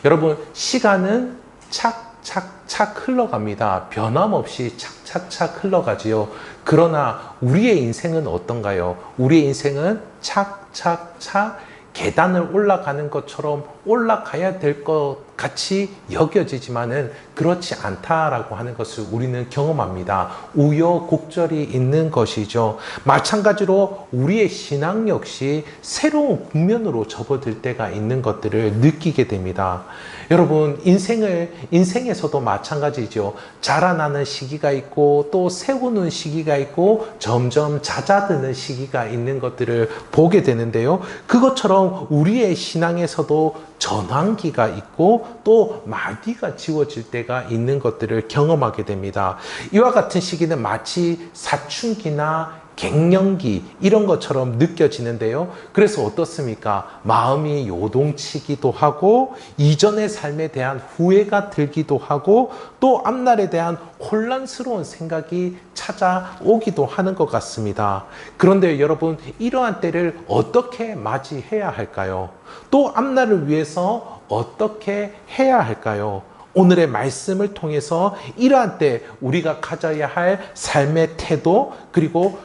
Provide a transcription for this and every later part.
여러분, 시간은 착착착 흘러갑니다. 변함없이 착착착 흘러가지요. 그러나 우리의 인생은 어떤가요? 우리의 인생은 착착착 계단을 올라가는 것처럼 올라가야 될 것 같이 여겨지지만은 그렇지 않다라고 하는 것을 우리는 경험합니다. 우여곡절이 있는 것이죠. 마찬가지로 우리의 신앙 역시 새로운 국면으로 접어들 때가 있는 것들을 느끼게 됩니다. 여러분, 인생에서도 마찬가지죠. 자라나는 시기가 있고 또 세우는 시기가 있고 점점 잦아드는 시기가 있는 것들을 보게 되는데요. 그것처럼 우리의 신앙에서도 전환기가 있고 또 마디가 지워질 때가 있는 것들을 경험하게 됩니다. 이와 같은 시기는 마치 사춘기나 갱년기 이런 것처럼 느껴지는데요. 그래서 어떻습니까? 마음이 요동치기도 하고 이전의 삶에 대한 후회가 들기도 하고 또 앞날에 대한 혼란스러운 생각이 찾아오기도 하는 것 같습니다. 그런데 여러분, 이러한 때를 어떻게 맞이해야 할까요? 또 앞날을 위해서 어떻게 해야 할까요? 오늘의 말씀을 통해서 이러한 때 우리가 가져야 할 삶의 태도, 그리고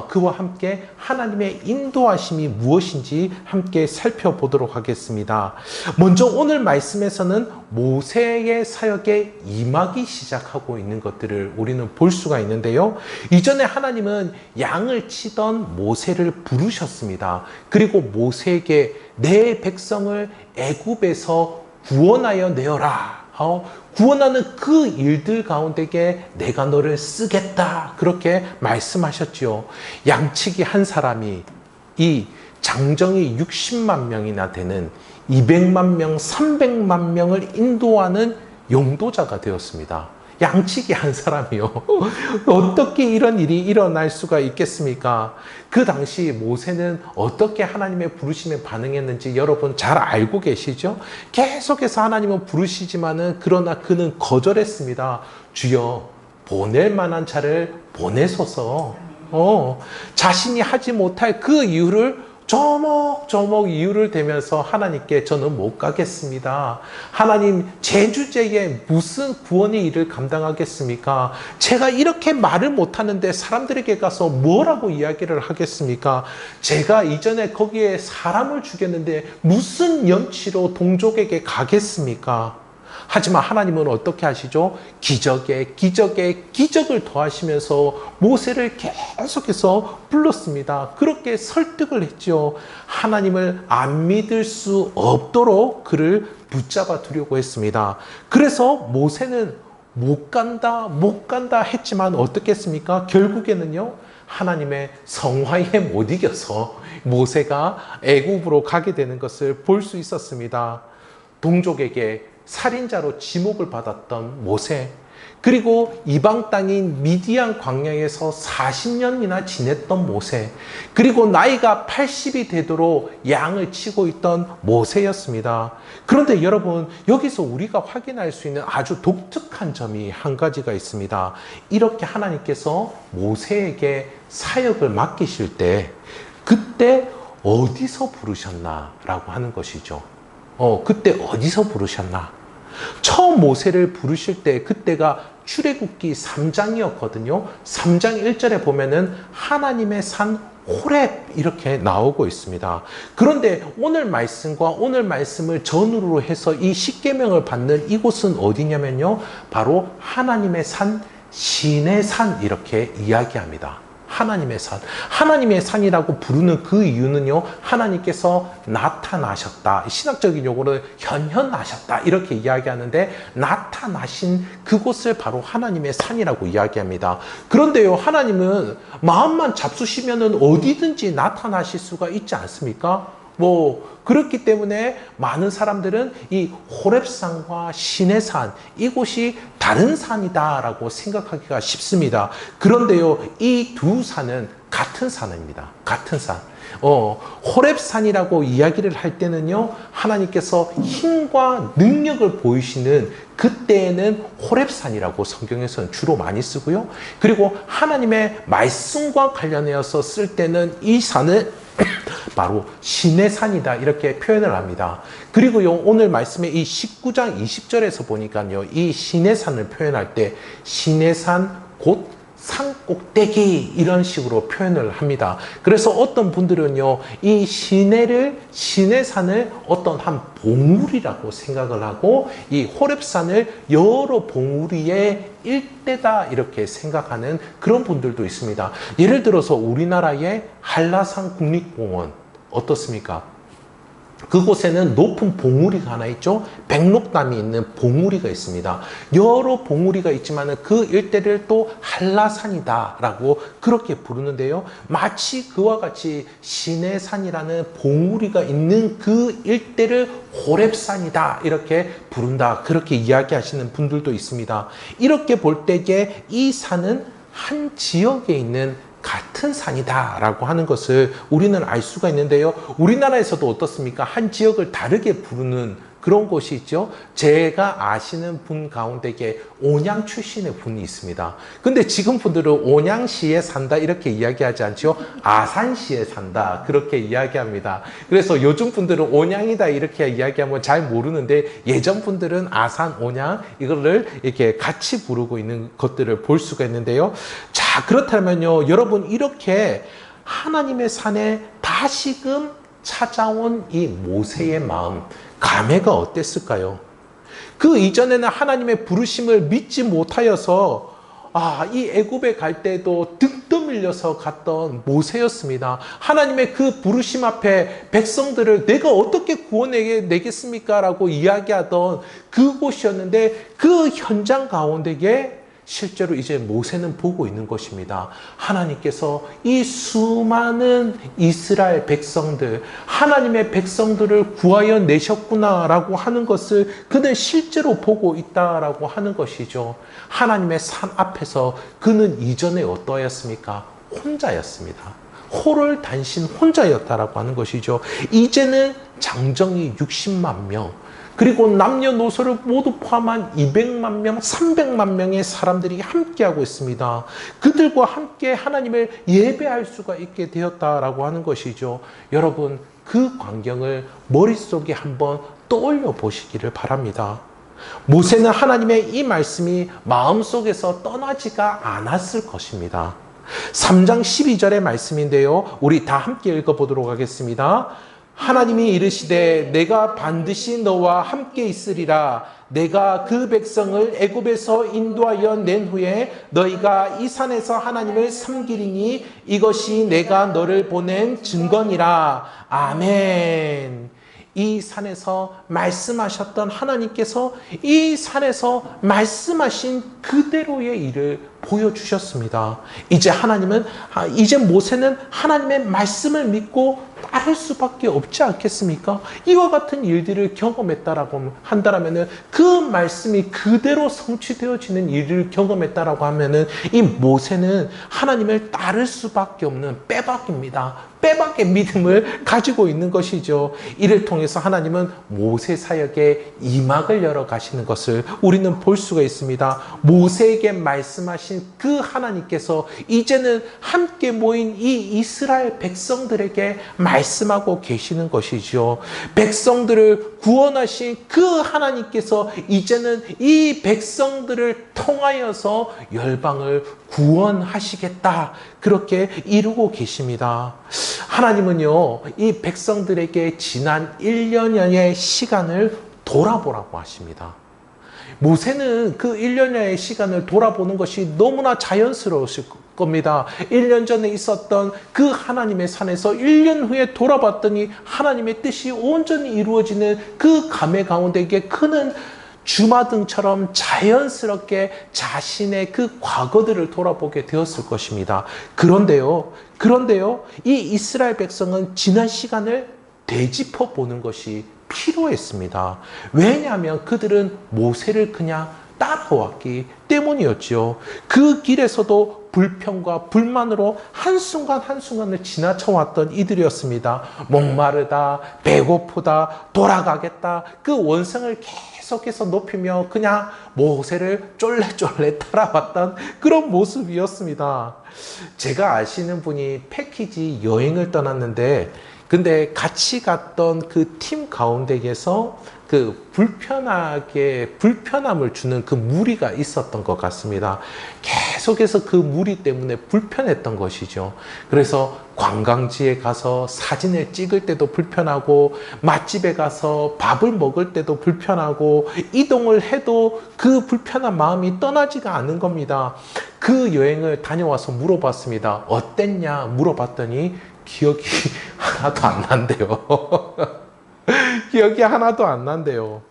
그와 함께 하나님의 인도하심이 무엇인지 함께 살펴보도록 하겠습니다. 먼저 오늘 말씀에서는 모세의 사역에 임하기 시작하고 있는 것들을 우리는 볼 수가 있는데요. 이전에 하나님은 양을 치던 모세를 부르셨습니다. 그리고 모세에게 내 백성을 애굽에서 구원하여 내어라. 구원하는 그 일들 가운데에 내가 너를 쓰겠다, 그렇게 말씀하셨지요. 양치기 한 사람이 이 장정이 60만 명이나 되는 200만 명, 300만 명을 인도하는 용도자가 되었습니다. 양치기 한 사람이요. 어떻게 이런 일이 일어날 수가 있겠습니까? 그 당시 모세는 어떻게 하나님의 부르심에 반응했는지 여러분 잘 알고 계시죠? 계속해서 하나님은 부르시지만은 그러나 그는 거절했습니다. 주여, 보낼 만한 자를 보내소서. 자신이 하지 못할 그 이유를 조목조목 이유를 대면서 하나님께 저는 못 가겠습니다. 하나님, 제 주제에 무슨 구원의 일을 감당하겠습니까? 제가 이렇게 말을 못하는데 사람들에게 가서 뭐라고 이야기를 하겠습니까? 제가 이전에 거기에 사람을 죽였는데 무슨 염치로 동족에게 가겠습니까? 하지만 하나님은 어떻게 하시죠? 기적에 기적을 더하시면서 모세를 계속해서 불렀습니다. 그렇게 설득을 했죠. 하나님을 안 믿을 수 없도록 그를 붙잡아 두려고 했습니다. 그래서 모세는 못 간다 했지만 어떻게 했습니까? 결국에는요, 하나님의 성화에 못 이겨서 모세가 애굽으로 가게 되는 것을 볼 수 있었습니다. 동족에게 살인자로 지목을 받았던 모세, 그리고 이방 땅인 미디안 광야에서 40년이나 지냈던 모세, 그리고 나이가 80이 되도록 양을 치고 있던 모세였습니다. 그런데 여러분, 여기서 우리가 확인할 수 있는 아주 독특한 점이 한 가지가 있습니다. 이렇게 하나님께서 모세에게 사역을 맡기실 때 그때 어디서 부르셨나라고 하는 것이죠. 그때 어디서 부르셨나? 처음 모세를 부르실 때 그때가 출애굽기 3장이었거든요. 3장 1절에 보면은 하나님의 산 호렙 이렇게 나오고 있습니다. 그런데 오늘 말씀과 오늘 말씀을 전후로 해서 이 십계명을 받는 이곳은 어디냐면요, 바로 하나님의 산 시내산 이렇게 이야기합니다. 하나님의 산. 하나님의 산이라고 부르는 그 이유는요, 하나님께서 나타나셨다. 신학적인 용어로 현현하셨다. 이렇게 이야기하는데, 나타나신 그곳을 바로 하나님의 산이라고 이야기합니다. 그런데요, 하나님은 마음만 잡수시면은 어디든지 나타나실 수가 있지 않습니까? 그렇기 때문에 많은 사람들은 이 호렙산과 시내산, 이곳이 다른 산이다라고 생각하기가 쉽습니다. 그런데요, 이 두 산은 같은 산입니다. 같은 산. 호렙산이라고 이야기를 할 때는요, 하나님께서 힘과 능력을 보이시는 그때에는 호렙산이라고 성경에서는 주로 많이 쓰고요. 그리고 하나님의 말씀과 관련해서 쓸 때는 이 산을 바로 시내산이다 이렇게 표현을 합니다. 그리고요 오늘 말씀의 이 19장 20절에서 보니까요 이 시내산을 표현할 때 시내산 곧 산꼭대기 이런 식으로 표현을 합니다. 그래서 어떤 분들은요 이 시내산을 어떤 한 봉우리라고 생각을 하고 이 호렙산을 여러 봉우리의 일대다 이렇게 생각하는 그런 분들도 있습니다. 예를 들어서 우리나라의 한라산 국립공원 어떻습니까? 그곳에는 높은 봉우리가 하나 있죠. 백록담이 있는 봉우리가 있습니다. 여러 봉우리가 있지만 그 일대를 또 한라산이다 라고 그렇게 부르는데요. 마치 그와 같이 시내산이라는 봉우리가 있는 그 일대를 호렙산이다 이렇게 부른다 그렇게 이야기하시는 분들도 있습니다. 이렇게 볼 때에 이 산은 한 지역에 있는 같은 산이다 라고 하는 것을 우리는 알 수가 있는데요. 우리나라에서도 어떻습니까? 한 지역을 다르게 부르는 그런 곳이 있죠. 제가 아시는 분 가운데에 온양 출신의 분이 있습니다. 근데 지금 분들은 온양시에 산다 이렇게 이야기하지 않죠. 아산시에 산다 그렇게 이야기합니다. 그래서 요즘 분들은 온양이다 이렇게 이야기하면 잘 모르는데 예전 분들은 아산, 온양 이거를 이렇게 같이 부르고 있는 것들을 볼 수가 있는데요. 자 그렇다면요 여러분 이렇게 하나님의 산에 다시금 찾아온 이 모세의 마음 감회가 어땠을까요? 그 이전에는 하나님의 부르심을 믿지 못하여서 이 애굽에 갈 때도 등 떠밀려서 갔던 모세였습니다. 하나님의 그 부르심 앞에 백성들을 내가 어떻게 구원내겠습니까? 라고 이야기하던 그곳이었는데 그 현장 가운데에 실제로 이제 모세는 보고 있는 것입니다. 하나님께서 이 수많은 이스라엘 백성들, 하나님의 백성들을 구하여 내셨구나라고 하는 것을 그는 실제로 보고 있다라고 하는 것이죠. 하나님의 산 앞에서 그는 이전에 어떠했습니까? 혼자였습니다. 호를 단신 혼자였다라고 하는 것이죠. 이제는 장정이 60만 명, 그리고 남녀노소를 모두 포함한 200만 명, 300만 명의 사람들이 함께하고 있습니다. 그들과 함께 하나님을 예배할 수가 있게 되었다라고 하는 것이죠. 여러분, 그 광경을 머릿속에 한번 떠올려 보시기를 바랍니다. 모세는 하나님의 이 말씀이 마음속에서 떠나지가 않았을 것입니다. 3장 12절의 말씀인데요. 우리 다 함께 읽어보도록 하겠습니다. 하나님이 이르시되 내가 반드시 너와 함께 있으리라. 내가 그 백성을 애굽에서 인도하여 낸 후에 너희가 이 산에서 하나님을 섬기리니 이것이 내가 너를 보낸 증거니라. 아멘. 이 산에서 말씀하셨던 하나님께서 이 산에서 말씀하신 그대로의 일을 보여주셨습니다. 이제 모세는 하나님의 말씀을 믿고 따를 수밖에 없지 않겠습니까? 이와 같은 일들을 경험했다라고 한다면은 그 말씀이 그대로 성취되어지는 일을 경험했다라고 하면은 이 모세는 하나님을 따를 수밖에 없는 빼박입니다. 빼박의 믿음을 가지고 있는 것이죠. 이를 통해서 하나님은 모세 사역에 이막을 열어 가시는 것을 우리는 볼 수가 있습니다. 모세에게 말씀하신 그 하나님께서 이제는 함께 모인 이 이스라엘 백성들에게 말씀하고 계시는 것이죠. 백성들을 구원하신 그 하나님께서 이제는 이 백성들을 통하여서 열방을 구원하시겠다. 그렇게 이루고 계십니다. 하나님은요, 이 백성들에게 지난 1년여의 시간을 돌아보라고 하십니다. 모세는 그 1년여의 시간을 돌아보는 것이 너무나 자연스러웠을 겁니다. 1년 전에 있었던 그 하나님의 산에서 1년 후에 돌아봤더니 하나님의 뜻이 온전히 이루어지는 그 감회 가운데 그는 주마등처럼 자연스럽게 자신의 그 과거들을 돌아보게 되었을 것입니다. 그런데요, 이 이스라엘 백성은 지난 시간을 되짚어 보는 것이 필요했습니다. 왜냐하면 그들은 모세를 그냥 따라왔기 때문이었죠. 그 길에서도 불평과 불만으로 한순간을 지나쳐왔던 이들이었습니다. 목마르다, 배고프다, 돌아가겠다, 그 원성을 계속 계속해서 높이며 그냥 모세를 쫄래쫄래 따라왔던 그런 모습이었습니다. 제가 아시는 분이 패키지 여행을 떠났는데, 근데 같이 갔던 그 팀 가운데에서 그 불편함을 주는 그 무리가 있었던 것 같습니다. 계속해서 그 무리 때문에 불편했던 것이죠. 그래서 관광지에 가서 사진을 찍을 때도 불편하고, 맛집에 가서 밥을 먹을 때도 불편하고, 이동을 해도 그 불편한 마음이 떠나지가 않은 겁니다. 그 여행을 다녀와서 물어봤습니다. 어땠냐 물어봤더니 기억이 하나도 안 난대요. 기억이 하나도 안 난대요.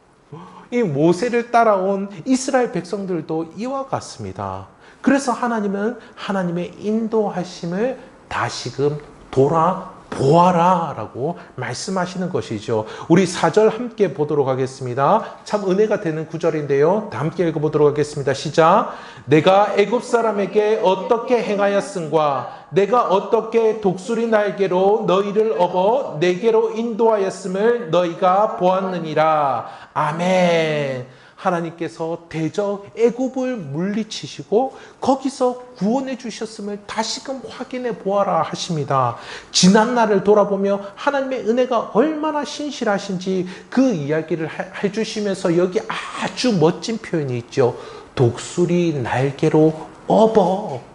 이 모세를 따라온 이스라엘 백성들도 이와 같습니다. 그래서 하나님은 하나님의 인도하심을 다시금 돌아보아라 라고 말씀하시는 것이죠. 우리 4절 함께 보도록 하겠습니다. 참 은혜가 되는 구절인데요. 함께 읽어보도록 하겠습니다. 시작. 내가 애굽 사람에게 어떻게 행하였음과 내가 어떻게 독수리 날개로 너희를 업어 내게로 인도하였음을 너희가 보았느니라. 아멘. 하나님께서 대적 애굽을 물리치시고 거기서 구원해 주셨음을 다시금 확인해 보아라 하십니다. 지난 날을 돌아보며 하나님의 은혜가 얼마나 신실하신지 그 이야기를 해주시면서 여기 아주 멋진 표현이 있죠. 독수리 날개로 업어.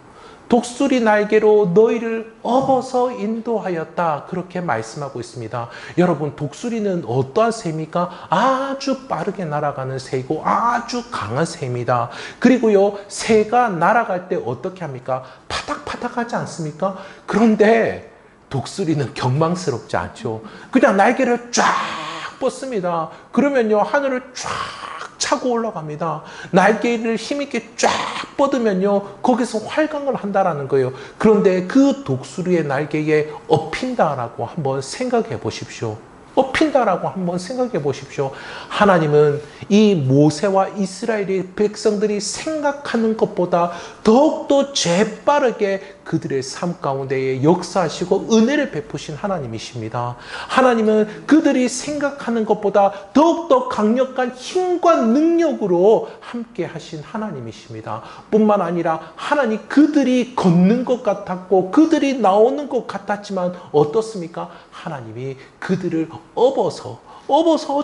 독수리 날개로 너희를 업어서 인도하였다. 그렇게 말씀하고 있습니다. 여러분, 독수리는 어떠한 새입니까? 아주 빠르게 날아가는 새이고 아주 강한 새입니다. 그리고요, 새가 날아갈 때 어떻게 합니까? 파닥파닥하지 않습니까? 그런데 독수리는 경망스럽지 않죠. 그냥 날개를 쫙 뻗습니다. 그러면요, 하늘을 쫙 차고 올라갑니다. 날개를 힘있게 쫙 뻗으면요, 거기서 활강을 한다라는 거예요. 그런데 그 독수리의 날개에 업힌다라고 한번 생각해 보십시오. 업힌다라고 한번 생각해 보십시오. 하나님은 이 모세와 이스라엘의 백성들이 생각하는 것보다 더욱더 재빠르게 그들의 삶 가운데에 역사하시고 은혜를 베푸신 하나님이십니다. 하나님은 그들이 생각하는 것보다 더욱더 강력한 힘과 능력으로 함께 하신 하나님이십니다. 뿐만 아니라 하나님, 그들이 걷는 것 같았고 그들이 나오는 것 같았지만 어떻습니까? 하나님이 그들을 업어서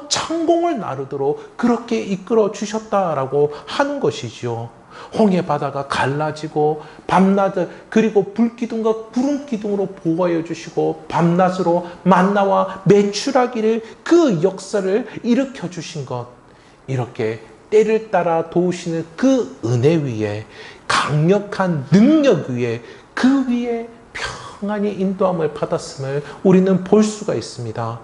창공을 나르도록 그렇게 이끌어 주셨다라고 하는 것이죠. 홍해 바다가 갈라지고 밤낮을, 그리고 불기둥과 구름기둥으로 보호하여 주시고 밤낮으로 만나와 메추라기를, 그 역사를 일으켜 주신 것, 이렇게 때를 따라 도우시는 그 은혜 위에, 강력한 능력 위에, 그 위에 평안히 인도함을 받았음을 우리는 볼 수가 있습니다.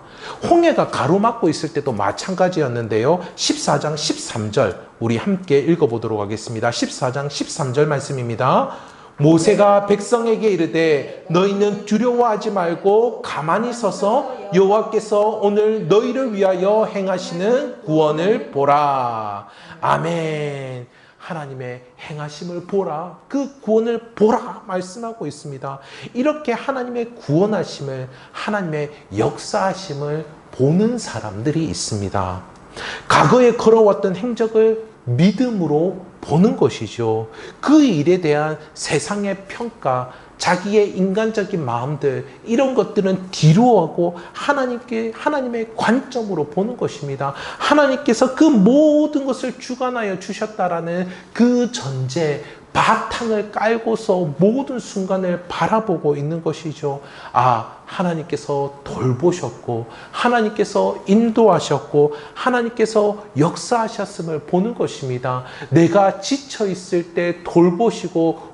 홍해가 가로막고 있을 때도 마찬가지였는데요. 14장 13절 우리 함께 읽어보도록 하겠습니다. 14장 13절 말씀입니다. 모세가 백성에게 이르되 너희는 두려워하지 말고 가만히 서서 여호와께서 오늘 너희를 위하여 행하시는 구원을 보라. 아멘. 하나님의 행하심을 보라, 그 구원을 보라 말씀하고 있습니다. 이렇게 하나님의 구원하심을, 하나님의 역사하심을 보는 사람들이 있습니다. 과거에 걸어왔던 행적을 믿음으로 보는 것이죠. 그 일에 대한 세상의 평가, 자기의 인간적인 마음들, 이런 것들은 뒤로하고 하나님의 관점으로 보는 것입니다. 하나님께서 그 모든 것을 주관하여 주셨다라는 그 전제, 바탕을 깔고서 모든 순간을 바라보고 있는 것이죠. 아, 하나님께서 돌보셨고 하나님께서 인도하셨고 하나님께서 역사하셨음을 보는 것입니다. 내가 지쳐 있을 때 돌보시고,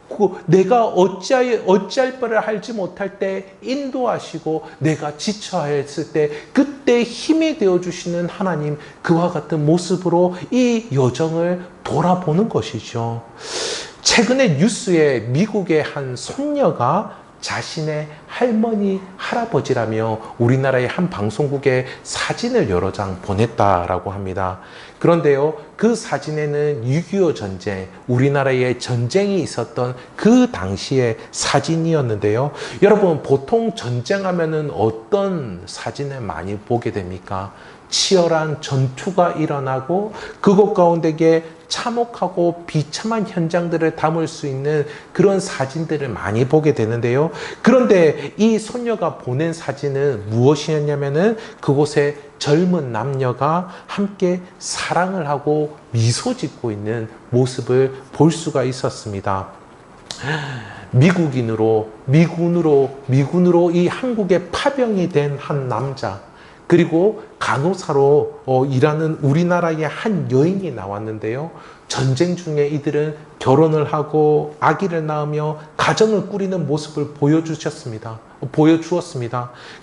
내가 어찌할 바를 알지 못할 때 인도하시고, 내가 지쳐하였을 때 그때 힘이 되어주시는 하나님, 그와 같은 모습으로 이 여정을 돌아보는 것이죠. 최근에 뉴스에 미국의 한 손녀가 자신의 할머니, 할아버지라며 우리나라의 한 방송국에 사진을 여러 장 보냈다라고 합니다. 그런데요, 그 사진에는 6.25 전쟁, 우리나라에 전쟁이 있었던 그 당시의 사진이었는데요. 여러분, 보통 전쟁하면은 어떤 사진을 많이 보게 됩니까? 치열한 전투가 일어나고 그곳 가운데에 참혹하고 비참한 현장들을 담을 수 있는 그런 사진들을 많이 보게 되는데요. 그런데 이 손녀가 보낸 사진은 무엇이었냐면은 그곳에 젊은 남녀가 함께 사랑을 하고 미소 짓고 있는 모습을 볼 수가 있었습니다. 미군으로 이 한국에 파병이 된 한 남자, 그리고 간호사로 일하는 우리나라의 한 여인이 나왔는데요. 전쟁 중에 이들은 결혼을 하고 아기를 낳으며 가정을 꾸리는 모습을 보여주었습니다.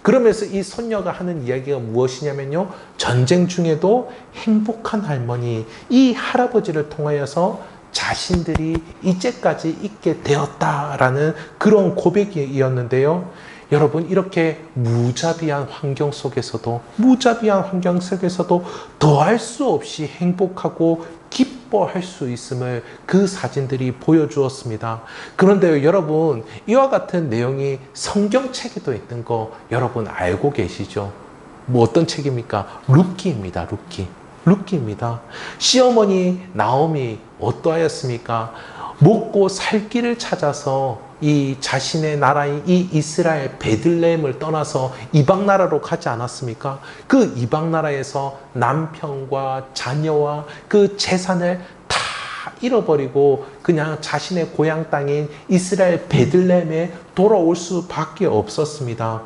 그러면서 이 손녀가 하는 이야기가 무엇이냐면요. 전쟁 중에도 행복한 할머니, 이 할아버지를 통하여서 자신들이 이제까지 있게 되었다라는 그런 고백이었는데요. 여러분, 이렇게 무자비한 환경 속에서도 더할 수 없이 행복하고 기뻐할 수 있음을 그 사진들이 보여주었습니다. 그런데요, 여러분, 이와 같은 내용이 성경책에도 있는 거 여러분 알고 계시죠? 뭐 어떤 책입니까? 룻기입니다. 룻기입니다. 시어머니 나오미 어떠하였습니까? 먹고 살 길을 찾아서 이 자신의 나라인 이 이스라엘 베들레헴을 떠나서 이방 나라로 가지 않았습니까? 그 이방 나라에서 남편과 자녀와 그 재산을 다 잃어버리고 그냥 자신의 고향 땅인 이스라엘 베들레헴에 돌아올 수밖에 없었습니다.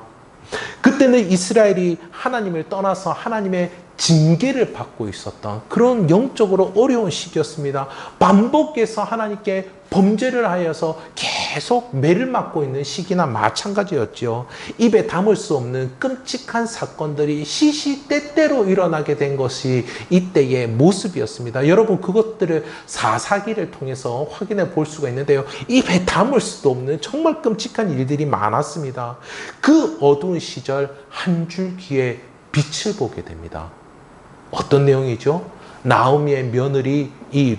그때는 이스라엘이 하나님을 떠나서 하나님의 징계를 받고 있었던 그런 영적으로 어려운 시기였습니다. 반복해서 하나님께 범죄를 하여서 계속 매를 맞고 있는 시기나 마찬가지였죠. 입에 담을 수 없는 끔찍한 사건들이 시시때때로 일어나게 된 것이 이때의 모습이었습니다. 여러분, 그것들을 사사기를 통해서 확인해 볼 수가 있는데요. 입에 담을 수도 없는 정말 끔찍한 일들이 많았습니다. 그 어두운 시절 한 줄기의 빛을 보게 됩니다. 어떤 내용이죠? 나오미의 며느리 이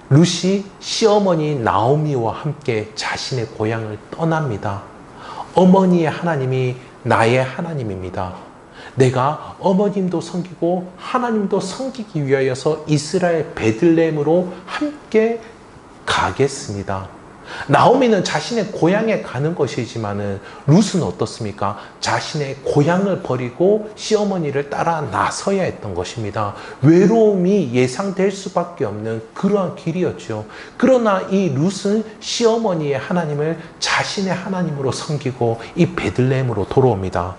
룻이 시어머니 나오미와 함께 자신의 고향을 떠납니다. 어머니의 하나님이 나의 하나님입니다. 내가 어머님도 섬기고 하나님도 섬기기 위하여서 이스라엘 베들레헴으로 함께 가겠습니다. 나오미는 자신의 고향에 가는 것이지만은 룻은 어떻습니까? 자신의 고향을 버리고 시어머니를 따라 나서야 했던 것입니다. 외로움이 예상될 수밖에 없는 그러한 길이었죠. 그러나 이 룻은 시어머니의 하나님을 자신의 하나님으로 섬기고 이 베들레헴으로 돌아옵니다.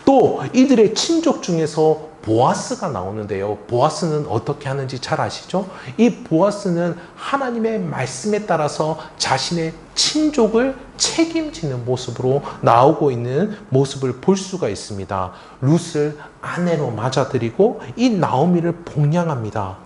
또 이들의 친족 중에서 보아스가 나오는데요. 보아스는 어떻게 하는지 잘 아시죠? 이 보아스는 하나님의 말씀에 따라서 자신의 친족을 책임지는 모습으로 나오고 있는 모습을 볼 수가 있습니다. 룻을 아내로 맞아들이고 이 나오미를 복양합니다.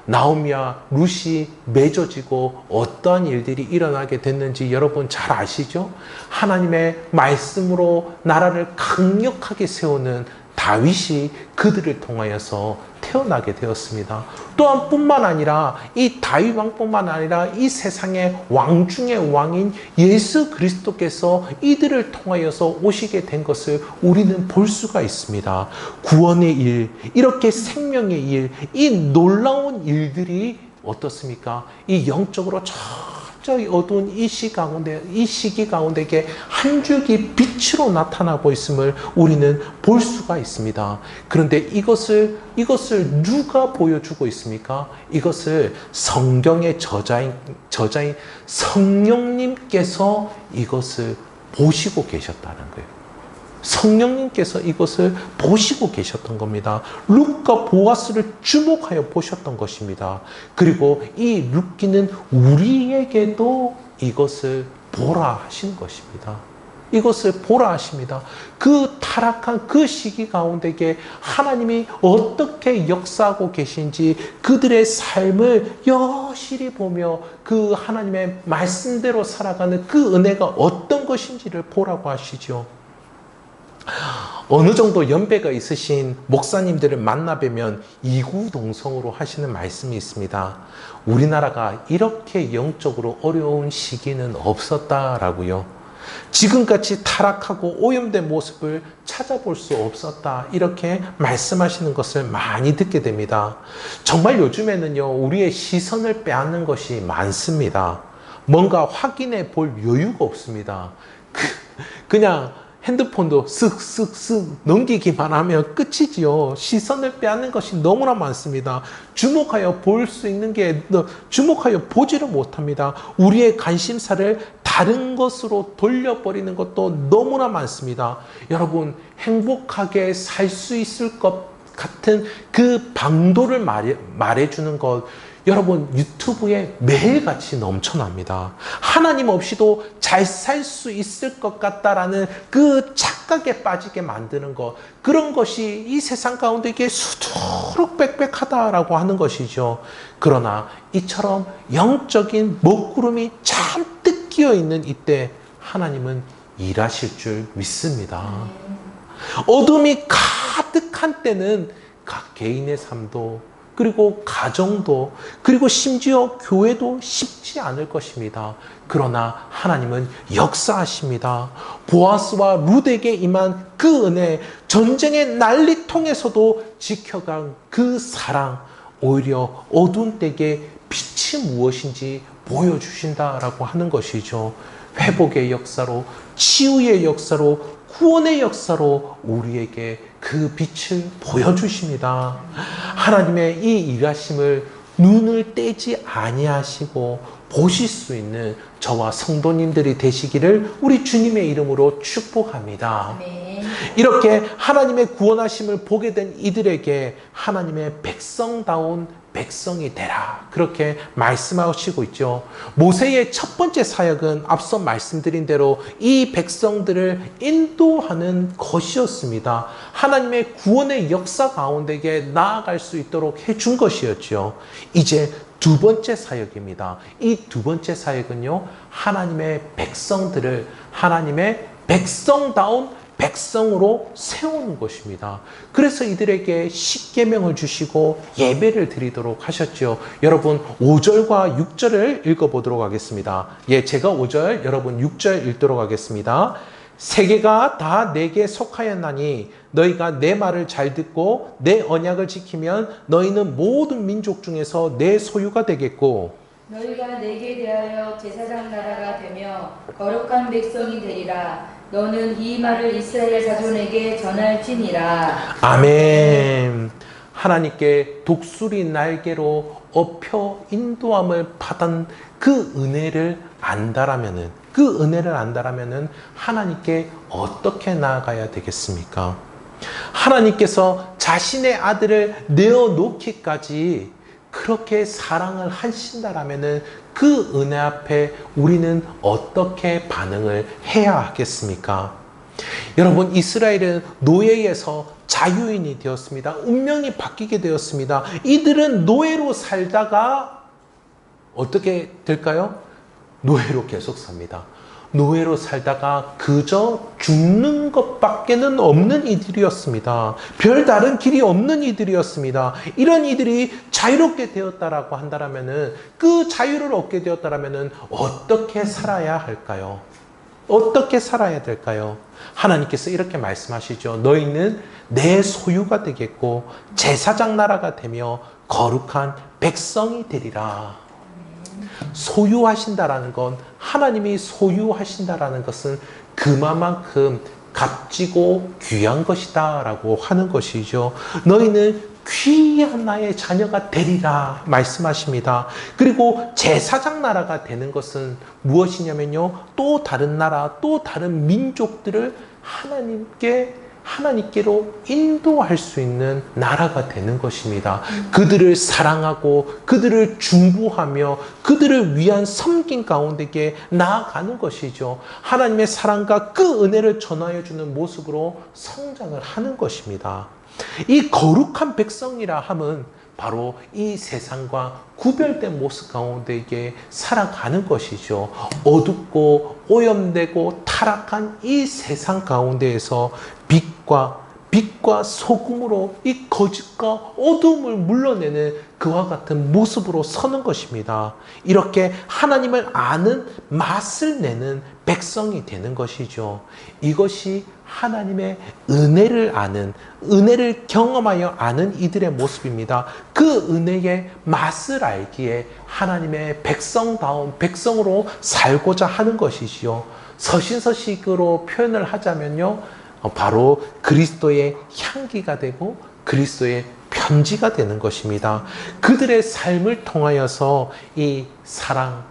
나오미와 룻이 맺어지고 어떠한 일들이 일어나게 됐는지 여러분 잘 아시죠? 하나님의 말씀으로 나라를 강력하게 세우는 다윗이 그들을 통하여서 태어나게 되었습니다. 또한 뿐만 아니라 이 다윗 왕뿐만 아니라 이 세상의 왕 중의 왕인 예수 그리스도께서 이들을 통하여서 오시게 된 것을 우리는 볼 수가 있습니다. 구원의 일, 이렇게 생명의 일, 이 놀라운 일들이 어떻습니까? 이 영적으로 저희 어두운 이 시기 가운데에 한 줄기 빛으로 나타나고 있음을 우리는 볼 수가 있습니다. 그런데 이것을 누가 보여주고 있습니까? 이것을 성경의 저자인 성령님께서 이것을 보시고 계셨다는 거예요. 성령님께서 이것을 보시고 계셨던 겁니다. 룻과 보아스를 주목하여 보셨던 것입니다. 그리고 이 룻기는 우리에게도 이것을 보라 하시는 것입니다. 이것을 보라 하십니다. 그 타락한 그 시기 가운데에 하나님이 어떻게 역사하고 계신지 그들의 삶을 여실히 보며 그 하나님의 말씀대로 살아가는 그 은혜가 어떤 것인지를 보라고 하시죠. 어느 정도 연배가 있으신 목사님들을 만나뵈면 이구동성으로 하시는 말씀이 있습니다. 우리나라가 이렇게 영적으로 어려운 시기는 없었다라고요. 지금같이 타락하고 오염된 모습을 찾아볼 수 없었다. 이렇게 말씀하시는 것을 많이 듣게 됩니다. 정말 요즘에는요, 우리의 시선을 빼앗는 것이 많습니다. 뭔가 확인해 볼 여유가 없습니다. 그냥 핸드폰도 쓱쓱쓱 넘기기만 하면 끝이지요. 시선을 빼앗는 것이 너무나 많습니다. 주목하여 볼 수 있는 게 주목하여 보지를 못합니다. 우리의 관심사를 다른 것으로 돌려버리는 것도 너무나 많습니다. 여러분, 행복하게 살 수 있을 것 같은 그 방도를 말해주는 것, 여러분, 유튜브에 매일같이 넘쳐납니다. 하나님 없이도 잘 살 수 있을 것 같다라는 그 착각에 빠지게 만드는 것, 그런 것이 이 세상 가운데 이게 수두룩 빽빽하다라고 하는 것이죠. 그러나 이처럼 영적인 먹구름이 잔뜩 끼어 있는 이때 하나님은 일하실 줄 믿습니다. 어둠이 가득한 때는 각 개인의 삶도, 그리고 가정도, 그리고 심지어 교회도 쉽지 않을 것입니다. 그러나 하나님은 역사하십니다. 보아스와 룻에게 임한 그 은혜, 전쟁의 난리통에서도 지켜간 그 사랑, 오히려 어두운 때에 빛이 무엇인지 보여주신다라고 하는 것이죠. 회복의 역사로, 치유의 역사로, 구원의 역사로 우리에게 그 빛을 보여주십니다. 하나님의 이 일하심을 눈을 떼지 아니하시고 보실 수 있는 저와 성도님들이 되시기를 우리 주님의 이름으로 축복합니다. 이렇게 하나님의 구원하심을 보게 된 이들에게 하나님의 백성다운 백성이 되라, 그렇게 말씀하시고 있죠. 모세의 첫 번째 사역은 앞서 말씀드린 대로 이 백성들을 인도하는 것이었습니다. 하나님의 구원의 역사 가운데에 나아갈 수 있도록 해준 것이었죠. 이제 두 번째 사역입니다. 이 두 번째 사역은요, 하나님의 백성들을 하나님의 백성다운 백성으로 세우는 것입니다. 그래서 이들에게 십계명을 주시고 예배를 드리도록 하셨죠. 여러분, 5절과 6절을 읽어보도록 하겠습니다. 제가 5절, 여러분 6절 읽도록 하겠습니다. 세계가 다 내게 속하였나니 너희가 내 말을 잘 듣고 내 언약을 지키면 너희는 모든 민족 중에서 내 소유가 되겠고, 너희가 내게 대하여 제사장 나라가 되며 거룩한 백성이 되리라. 너는 이 말을 이스라엘 자손에게 전할지니라. 아멘. 하나님께 독수리 날개로 업혀 인도함을 받은 그 은혜를 안다라면은, 그 은혜를 안다라면은 하나님께 어떻게 나아가야 되겠습니까? 하나님께서 자신의 아들을 내어놓기까지 그렇게 사랑을 하신다라면은 그 은혜 앞에 우리는 어떻게 반응을 해야 하겠습니까? 여러분, 이스라엘은 노예에서 자유인이 되었습니다. 운명이 바뀌게 되었습니다. 이들은 노예로 살다가 어떻게 될까요? 노예로 계속 삽니다. 노예로 살다가 그저 죽는 것밖에는 없는 이들이었습니다. 별다른 길이 없는 이들이었습니다. 이런 이들이 자유롭게 되었다라고 한다면은, 그 자유를 얻게 되었다라면은 어떻게 살아야 할까요? 어떻게 살아야 될까요? 하나님께서 이렇게 말씀하시죠. 너희는 내 소유가 되겠고 제사장 나라가 되며 거룩한 백성이 되리라. 소유하신다라는 건, 하나님이 소유하신다라는 것은 그만큼 값지고 귀한 것이다 라고 하는 것이죠. 너희는 귀한 나의 자녀가 되리라 말씀하십니다. 그리고 제사장 나라가 되는 것은 무엇이냐면요, 또 다른 나라, 또 다른 민족들을 하나님께로 인도할 수 있는 나라가 되는 것입니다. 그들을 사랑하고 그들을 중보하며 그들을 위한 섬김 가운데에 나아가는 것이죠. 하나님의 사랑과 그 은혜를 전하여 주는 모습으로 성장을 하는 것입니다. 이 거룩한 백성이라 함은 바로 이 세상과 구별된 모습 가운데에 살아가는 것이죠. 어둡고 오염되고 타락한 이 세상 가운데에서 빛과 빛과 소금으로 이 거짓과 어둠을 물러내는 그와 같은 모습으로 서는 것입니다. 이렇게 하나님을 아는 맛을 내는 백성이 되는 것이죠. 이것이 하나님의 은혜를 아는, 은혜를 경험하여 아는 이들의 모습입니다. 그 은혜의 맛을 알기에 하나님의 백성다운 백성으로 살고자 하는 것이지요. 서신서식으로 표현을 하자면요, 바로 그리스도의 향기가 되고 그리스도의 편지가 되는 것입니다. 그들의 삶을 통하여서 이 사랑,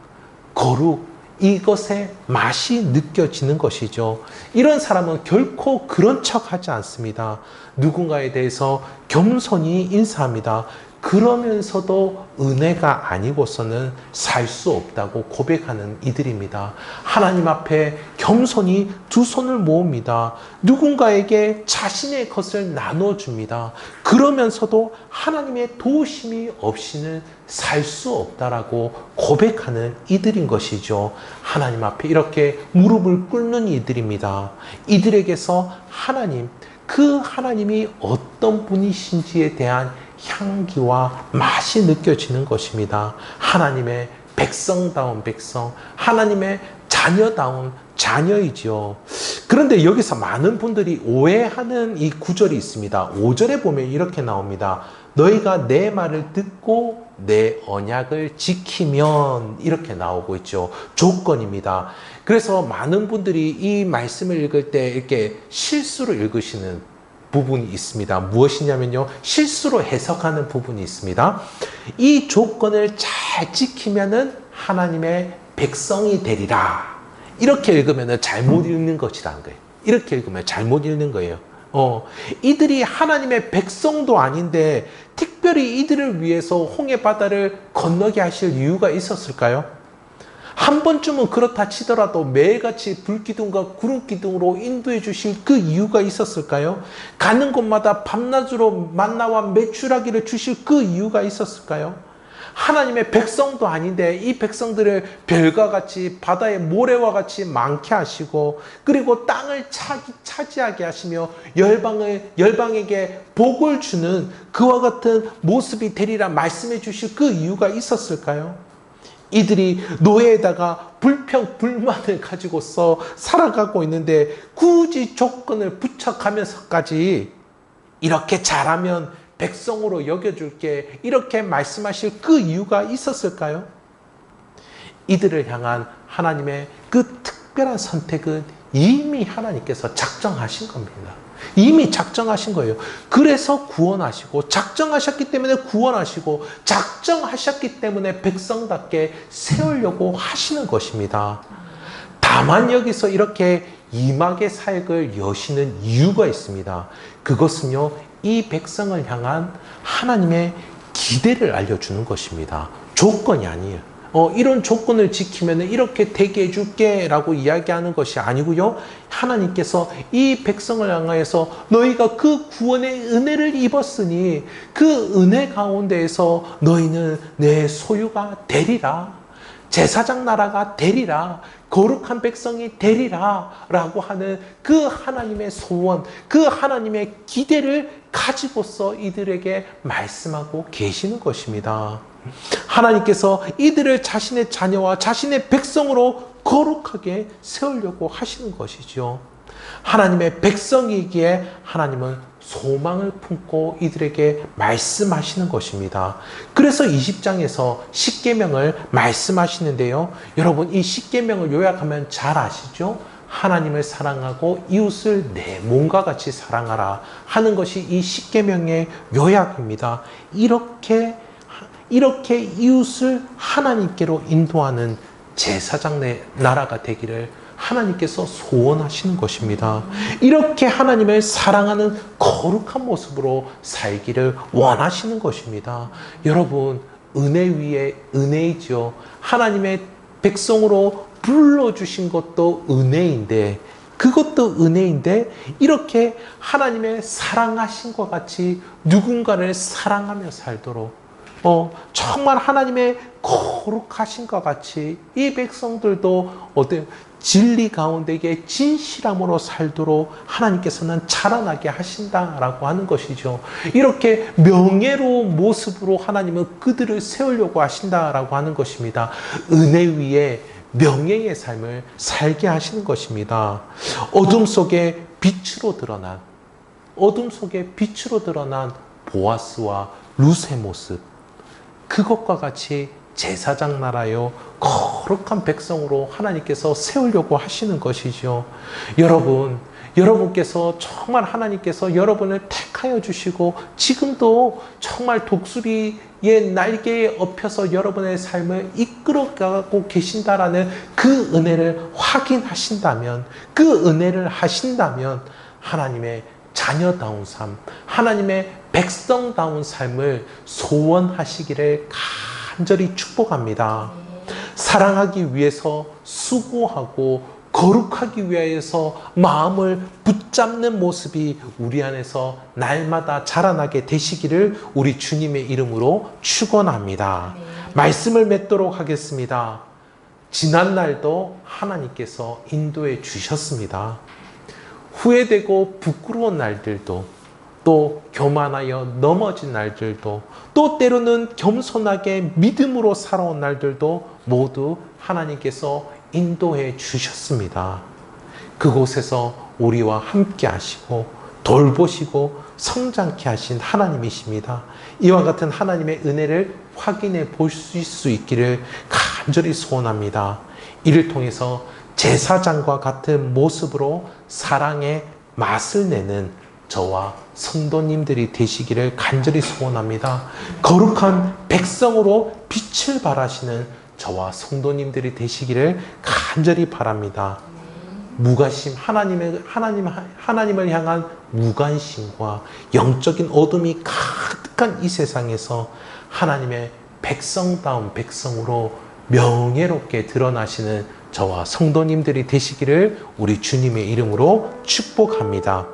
거룩, 이것의 맛이 느껴지는 것이죠. 이런 사람은 결코 그런 척 하지 않습니다. 누군가에 대해서 겸손히 인사합니다. 그러면서도 은혜가 아니고서는 살 수 없다고 고백하는 이들입니다. 하나님 앞에 겸손히 두 손을 모읍니다. 누군가에게 자신의 것을 나눠줍니다. 그러면서도 하나님의 도우심이 없이는 살 수 없다라고 고백하는 이들인 것이죠. 하나님 앞에 이렇게 무릎을 꿇는 이들입니다. 이들에게서 하나님, 그 하나님이 어떤 분이신지에 대한 향기와 맛이 느껴지는 것입니다. 하나님의 백성다운 백성, 하나님의 자녀다운 자녀이지요. 그런데 여기서 많은 분들이 오해하는 이 구절이 있습니다. 5절에 보면 이렇게 나옵니다. 너희가 내 말을 듣고 내 언약을 지키면, 이렇게 나오고 있죠. 조건입니다. 그래서 많은 분들이 이 말씀을 읽을 때 이렇게 실수로 읽으시는 부분이 있습니다. 무엇이냐면요, 실수로 해석하는 부분이 있습니다. 이 조건을 잘 지키면은 하나님의 백성이 되리라, 이렇게 읽으면 잘못 읽는 것이라는 거예요. 이렇게 읽으면 잘못 읽는 거예요. 이들이 하나님의 백성도 아닌데 특별히 이들을 위해서 홍해 바다를 건너게 하실 이유가 있었을까요? 한 번쯤은 그렇다 치더라도 매일같이 불기둥과 구름기둥으로 인도해 주실 그 이유가 있었을까요? 가는 곳마다 밤낮으로 만나와 메추라기를 주실 그 이유가 있었을까요? 하나님의 백성도 아닌데 이 백성들을 별과 같이 바다의 모래와 같이 많게 하시고, 그리고 땅을 차지하게 하시며 열방에게 복을 주는 그와 같은 모습이 되리라 말씀해 주실 그 이유가 있었을까요? 이들이 노예에다가 불평불만을 가지고서 살아가고 있는데 굳이 조건을 붙여가면서까지 이렇게 잘하면 백성으로 여겨줄게, 이렇게 말씀하실 그 이유가 있었을까요? 이들을 향한 하나님의 그 특별한 선택은 이미 하나님께서 작정하신 겁니다. 이미 작정하신 거예요. 그래서 구원하시고, 작정하셨기 때문에 구원하시고, 작정하셨기 때문에 백성답게 세우려고 하시는 것입니다. 다만 여기서 이렇게 임하게 사역을 여시는 이유가 있습니다. 그것은요, 이 백성을 향한 하나님의 기대를 알려주는 것입니다. 조건이 아니에요. 이런 조건을 지키면 이렇게 되게 해줄게 라고 이야기하는 것이 아니고요, 하나님께서 이 백성을 향하여서 너희가 그 구원의 은혜를 입었으니 그 은혜 가운데에서 너희는 내 소유가 되리라, 제사장 나라가 되리라, 거룩한 백성이 되리라 라고 하는 그 하나님의 소원, 그 하나님의 기대를 가지고서 이들에게 말씀하고 계시는 것입니다. 하나님께서 이들을 자신의 자녀와 자신의 백성으로 거룩하게 세우려고 하시는 것이죠. 하나님의 백성이기에 하나님은 소망을 품고 이들에게 말씀하시는 것입니다. 그래서 20장에서 십계명을 말씀하시는데요, 여러분 이 십계명을 요약하면 잘 아시죠? 하나님을 사랑하고 이웃을 내 몸과 같이 사랑하라 하는 것이 이 십계명의 요약입니다. 이렇게 이웃을 하나님께로 인도하는 제사장 나라가 되기를 하나님께서 소원하시는 것입니다. 이렇게 하나님을 사랑하는 거룩한 모습으로 살기를 원하시는 것입니다. 여러분, 은혜 위에 은혜이죠. 하나님의 백성으로 불러주신 것도 은혜인데, 그것도 은혜인데, 이렇게 하나님의 사랑하신 것 같이 누군가를 사랑하며 살도록, 정말 하나님의 거룩하신 것 같이 이 백성들도 진리 가운데에 진실함으로 살도록 하나님께서는 자라나게 하신다라고 하는 것이죠. 이렇게 명예로운 모습으로 하나님은 그들을 세우려고 하신다라고 하는 것입니다. 은혜 위에 명예의 삶을 살게 하시는 것입니다. 어둠 속에 빛으로 드러난 보아스와 룻의 모습, 그것과 같이 제사장 나라요 거룩한 백성으로 하나님께서 세우려고 하시는 것이죠. 여러분께서 정말 하나님께서 여러분을 택하여 주시고 지금도 정말 독수리의 날개에 엎여서 여러분의 삶을 이끌어가고 계신다라는 그 은혜를 확인하신다면, 그 은혜를 하신다면 하나님의 자녀다운 삶, 하나님의 백성다운 삶을 소원하시기를 간절히 축복합니다. 사랑하기 위해서 수고하고 거룩하기 위해서 마음을 붙잡는 모습이 우리 안에서 날마다 자라나게 되시기를 우리 주님의 이름으로 축원합니다. 말씀을 맺도록 하겠습니다. 지난날도 하나님께서 인도해 주셨습니다. 후회되고 부끄러운 날들도, 또 교만하여 넘어진 날들도, 또 때로는 겸손하게 믿음으로 살아온 날들도 모두 하나님께서 인도해 주셨습니다. 그곳에서 우리와 함께 하시고 돌보시고 성장케 하신 하나님이십니다. 이와 같은 하나님의 은혜를 확인해 보실 수 있기를 간절히 소원합니다. 이를 통해서 제사장과 같은 모습으로 사랑의 맛을 내는 저와 성도님들이 되시기를 간절히 소원합니다. 거룩한 백성으로 빛을 발하시는 저와 성도님들이 되시기를 간절히 바랍니다. 무관심, 하나님을 향한 무관심과 영적인 어둠이 가득한 이 세상에서 하나님의 백성다운 백성으로 명예롭게 드러나시는 저와 성도님들이 되시기를 우리 주님의 이름으로 축복합니다.